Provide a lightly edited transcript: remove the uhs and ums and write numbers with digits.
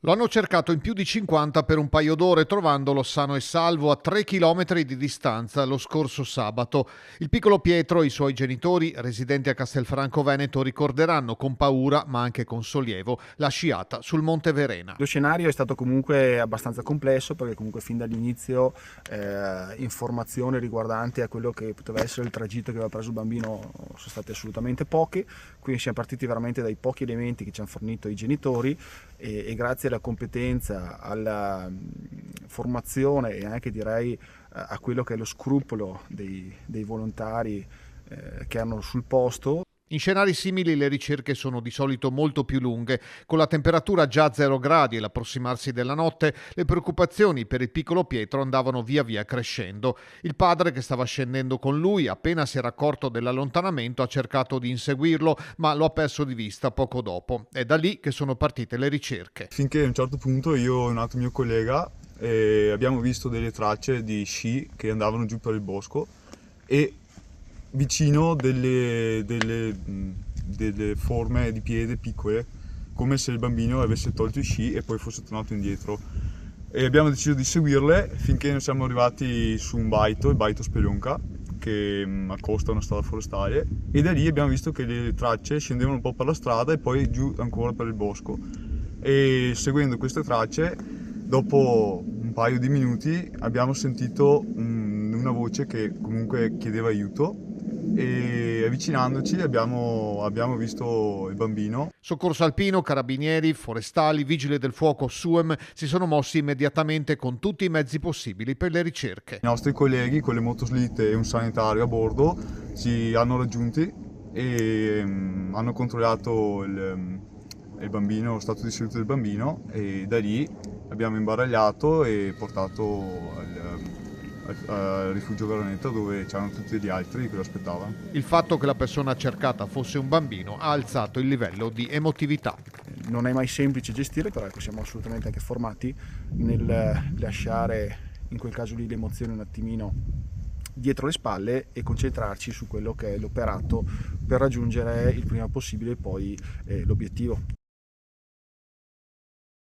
Lo hanno cercato in più di 50 per un paio d'ore, trovandolo sano e salvo a 3 chilometri di distanza lo scorso sabato. Il piccolo Pietro e i suoi genitori, residenti a Castelfranco Veneto, ricorderanno con paura, ma anche con sollievo, la sciata sul Monte Verena. Lo scenario è stato comunque abbastanza complesso, perché comunque fin dall'inizio informazioni riguardanti a quello che poteva essere il tragitto che aveva preso il bambino sono state assolutamente poche, quindi siamo partiti veramente dai pochi elementi che ci hanno fornito i genitori e grazie alla competenza, alla formazione e anche direi a quello che è lo scrupolo dei volontari che erano sul posto. In scenari simili le ricerche sono di solito molto più lunghe. Con la temperatura già a 0 gradi e l'approssimarsi della notte, le preoccupazioni per il piccolo Pietro andavano via via crescendo. Il padre, che stava scendendo con lui, appena si era accorto dell'allontanamento, ha cercato di inseguirlo, ma lo ha perso di vista poco dopo. È da lì che sono partite le ricerche. Finché a un certo punto io e un altro mio collega abbiamo visto delle tracce di sci che andavano giù per il bosco e vicino delle forme di piede piccole, come se il bambino avesse tolto i sci e poi fosse tornato indietro. E abbiamo deciso di seguirle finché non siamo arrivati su un baito, il baito Spelonca, che accosta a una strada forestale, e da lì abbiamo visto che le tracce scendevano un po' per la strada e poi giù ancora per il bosco. E seguendo queste tracce, dopo un paio di minuti, abbiamo sentito una voce che comunque chiedeva aiuto, e avvicinandoci abbiamo visto il bambino. Soccorso alpino, carabinieri, forestali, vigili del fuoco, SUEM si sono mossi immediatamente con tutti i mezzi possibili per le ricerche. I nostri colleghi con le motoslitte e un sanitario a bordo ci hanno raggiunti e hanno controllato il bambino, lo stato di salute del bambino, e da lì abbiamo imbaragliato e portato al rifugio Veronetta, dove c'erano tutti gli altri che lo aspettavano. Il fatto che la persona cercata fosse un bambino ha alzato il livello di emotività. Non è mai semplice gestire, però ecco, siamo assolutamente anche formati nel lasciare in quel caso lì le emozioni un attimino dietro le spalle e concentrarci su quello che è l'operato per raggiungere il prima possibile poi l'obiettivo.